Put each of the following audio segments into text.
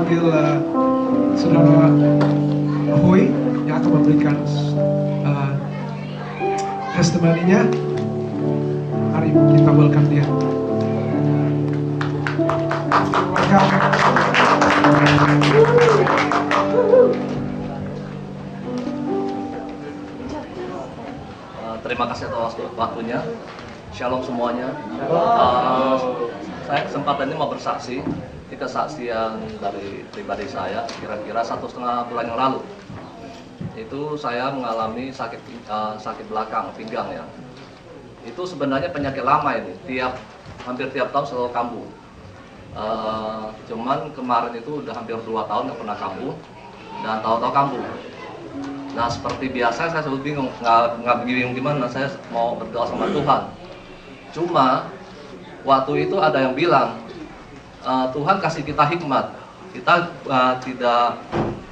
memanggil saudara Huy yang akan memberikan testimoninya. Mari kita welcome dia. Terima kasih atas waktunya. Shalom semuanya. Saya kesempatan ini mau bersaksi. Ini kesaksian dari pribadi saya. Kira-kira 1,5 bulan yang lalu, itu saya mengalami sakit belakang pinggang ya. Itu sebenarnya penyakit lama ini. Hampir tiap tahun selalu kambuh. Cuman kemarin itu udah hampir 2 tahun nggak pernah kambuh, dan tahu-tahu kambuh. Nah, seperti biasa saya selalu bingung, nggak bingung gimana, saya mau berdoa sama Tuhan. Cuma waktu itu ada yang bilang, Tuhan kasih kita hikmat, kita tidak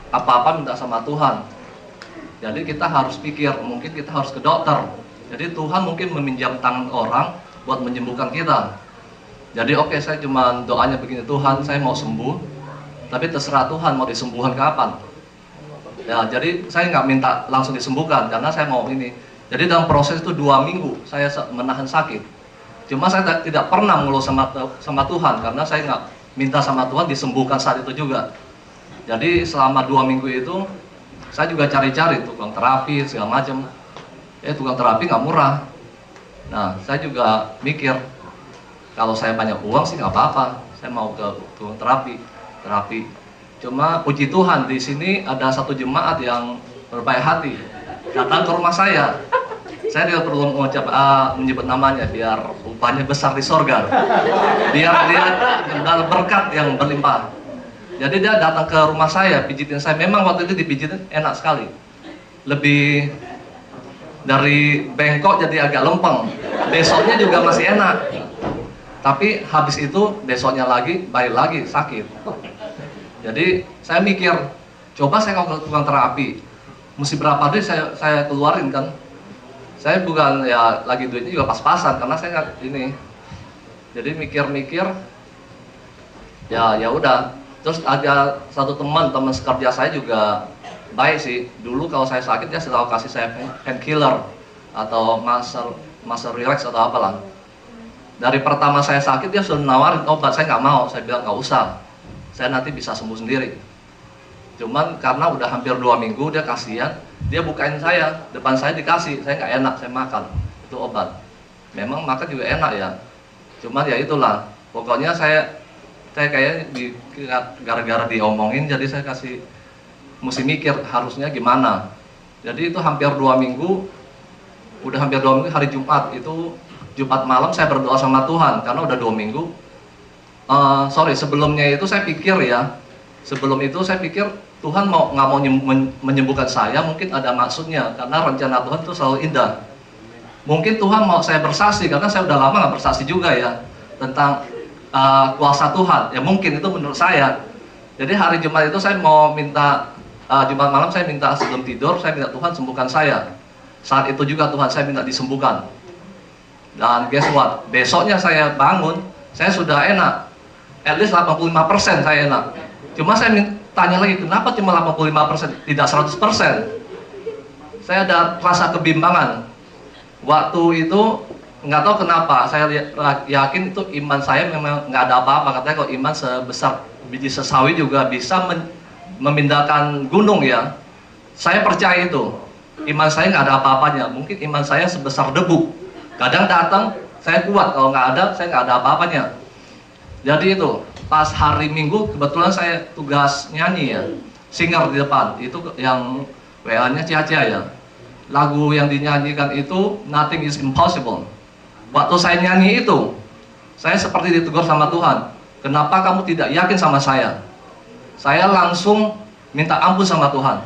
apa-apa minta sama Tuhan. Jadi kita harus pikir, mungkin kita harus ke dokter. Jadi Tuhan mungkin meminjam tangan orang buat menyembuhkan kita. Jadi oke, saya cuma doanya begini, Tuhan saya mau sembuh, tapi terserah Tuhan mau disembuhkan kapan. Ya, jadi saya nggak minta langsung disembuhkan karena saya mau ini. Jadi dalam proses itu 2 minggu saya menahan sakit. Cuma saya tidak pernah mengeluh sama Tuhan karena saya nggak minta sama Tuhan disembuhkan saat itu juga. Jadi selama 2 minggu itu saya juga cari-cari tukang terapi segala macam. Tukang terapi nggak murah. Nah, saya juga mikir kalau saya banyak uang sih nggak apa-apa. Saya mau ke tukang terapi. Cuma puji Tuhan di sini ada satu jemaat yang berbaik hati datang ke rumah saya. Saya tidak perlu menyebut namanya biar upahnya besar di sorga. Biar dia dapat berkat yang berlimpah. Jadi dia datang ke rumah saya, pijitin saya. Memang waktu itu dipijitin enak sekali. Lebih dari bengkok jadi agak lempeng. Besoknya juga masih enak. Tapi habis itu besoknya lagi balik lagi sakit. Jadi saya mikir, coba saya kalau ke tukang terapi, mesti berapa duit saya keluarin kan? Saya bukan ya lagi duitnya juga pas-pasan karena saya nggak ini. Jadi mikir-mikir, ya udah. Terus ada satu teman sekerja saya juga baik sih. Dulu kalau saya sakit dia selalu kasih saya painkiller atau muscle relax atau apalah. Dari pertama saya sakit dia sudah nawarin obat, saya nggak mau. Saya bilang nggak usah. Saya nanti bisa sembuh sendiri. Cuman karena udah hampir 2 minggu dia kasihan, dia bukain saya, depan saya dikasih, saya nggak enak, saya makan itu obat. Memang makan juga enak ya. Cuman ya itulah, pokoknya saya kayaknya gara-gara diomongin, jadi saya mesti mikir harusnya gimana. Jadi itu hampir 2 minggu, udah hampir 2 minggu hari Jumat itu Jumat malam saya berdoa sama Tuhan karena udah 2 minggu. Sebelumnya itu saya pikir ya, Tuhan nggak mau menyembuhkan saya, mungkin ada maksudnya karena rencana Tuhan itu selalu indah. Mungkin Tuhan mau saya bersaksi karena saya udah lama nggak bersaksi juga ya tentang kuasa Tuhan. Ya mungkin itu menurut saya. Jadi hari Jumat itu saya mau minta Jumat malam saya minta sebelum tidur saya minta Tuhan sembuhkan saya. Saat itu juga Tuhan saya minta disembuhkan. Dan guess what? Besoknya saya bangun, saya sudah enak. At least 85% saya enak. Cuma saya tanya lagi, kenapa cuma 85%? Tidak 100%. Saya ada rasa kebimbangan. Waktu itu, nggak tahu kenapa, saya yakin itu iman saya memang nggak ada apa-apa. Katanya kalau iman sebesar biji sesawi juga bisa memindahkan gunung ya. Saya percaya itu. Iman saya nggak ada apa-apanya. Mungkin iman saya sebesar debu. Kadang datang, saya kuat. Kalau nggak ada, saya nggak ada apa-apanya. Jadi itu, pas hari Minggu kebetulan saya tugas nyanyi ya, singer di depan, itu yang WA-nya Cia-Cia ya. Lagu yang dinyanyikan itu Nothing is Impossible. Waktu saya nyanyi itu, saya seperti ditegur sama Tuhan. Kenapa kamu tidak yakin sama saya? Saya langsung minta ampun sama Tuhan.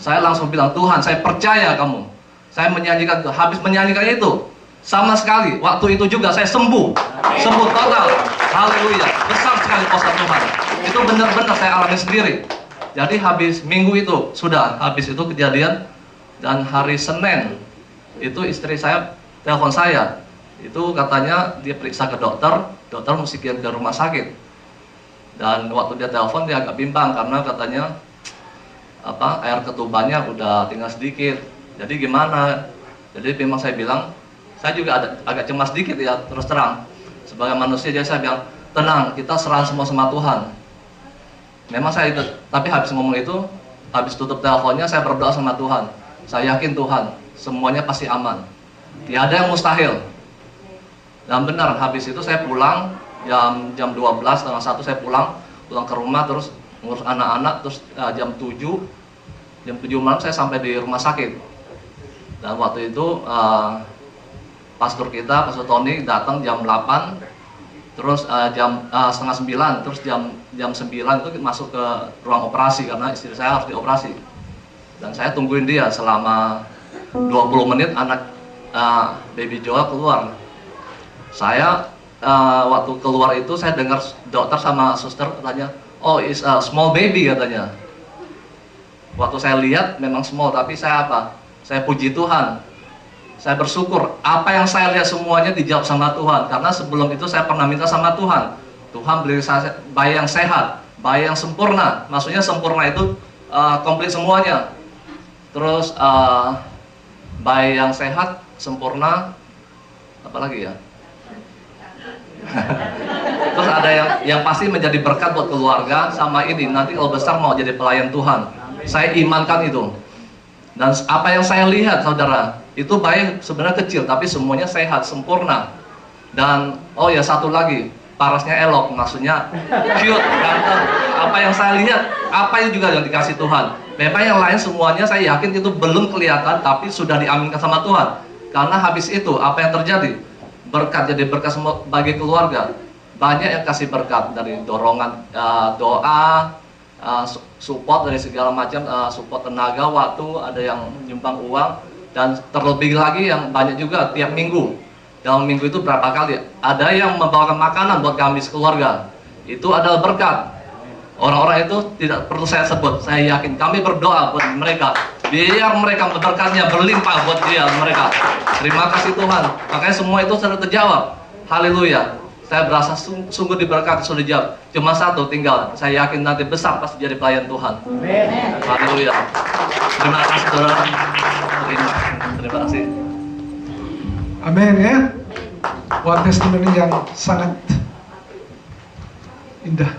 Saya langsung bilang, Tuhan saya percaya kamu. Saya menyanyikan itu, habis menyanyikan itu, sama sekali, waktu itu juga saya sembuh total. Haleluya, besar sekali kuasa Tuhan. Itu benar-benar saya alami sendiri. Jadi habis minggu itu, habis itu kejadian. Dan hari Senin, itu istri saya telepon saya. Itu katanya dia periksa ke dokter mesti kirim ke rumah sakit. Dan waktu dia telepon dia agak bimbang karena katanya air ketubannya udah tinggal sedikit. Jadi gimana? Jadi memang saya bilang, saya juga agak cemas sedikit ya, terus terang. Sebagai manusia, jadi saya bilang, tenang, kita serah semua sama Tuhan. Memang saya itu, tapi habis ngomong itu, habis tutup teleponnya, saya berdoa sama Tuhan. Saya yakin Tuhan, semuanya pasti aman. Tiada yang mustahil. Dan benar, habis itu saya pulang, jam 12, setengah 1 saya pulang ke rumah, terus ngurus anak-anak, terus jam 7 malam saya sampai di rumah sakit. Dan waktu itu pastor Tony datang jam 8, terus setengah 9, terus jam 9 itu masuk ke ruang operasi karena istri saya harus dioperasi. Dan saya tungguin dia selama 20 menit, anak baby Joel keluar. Saya waktu keluar itu saya dengar dokter sama suster katanya, oh is a small baby katanya. Waktu saya lihat memang small, tapi saya saya puji Tuhan, saya bersyukur apa yang saya lihat semuanya dijawab sama Tuhan. Karena sebelum itu saya pernah minta sama Tuhan, Tuhan beri saya bayi yang sehat, bayi yang sempurna. Maksudnya sempurna itu komplit semuanya. Terus bayi yang sehat, sempurna, apa lagi ya? Terus ada yang pasti menjadi berkat buat keluarga, sama ini nanti kalau besar mau jadi pelayan Tuhan. Saya imankan itu. Dan apa yang saya lihat, saudara, itu bayi sebenarnya kecil tapi semuanya sehat, sempurna. Dan oh ya, satu lagi, parasnya elok, maksudnya cute, ganteng. Apa yang saya lihat, apa yang juga yang dikasih Tuhan. Memang yang lain semuanya saya yakin itu belum kelihatan, tapi sudah diaminkan sama Tuhan. Karena habis itu apa yang terjadi? Berkat, jadi berkat semua bagi keluarga. Banyak yang kasih berkat dari dorongan doa, support dari segala macam, support tenaga, waktu, ada yang nyumbang uang, dan terlebih lagi yang banyak juga tiap minggu. Dalam minggu itu berapa kali? Ada yang membawakan makanan buat kami sekeluarga. Itu adalah berkat. Orang-orang itu tidak perlu saya sebut. Saya yakin kami berdoa buat mereka, biar mereka berkatnya berlimpah buat mereka. Terima kasih Tuhan. Makanya semua itu sudah terjawab. Haleluya. Saya berasa sungguh diberkati, sudah dijawab. Cuma satu tinggal. Saya yakin nanti besar pasti jadi pelayan Tuhan. Haleluya. Terima kasih saudara. Terima kasih. Amin ya. Wah, testimoni yang sangat indah.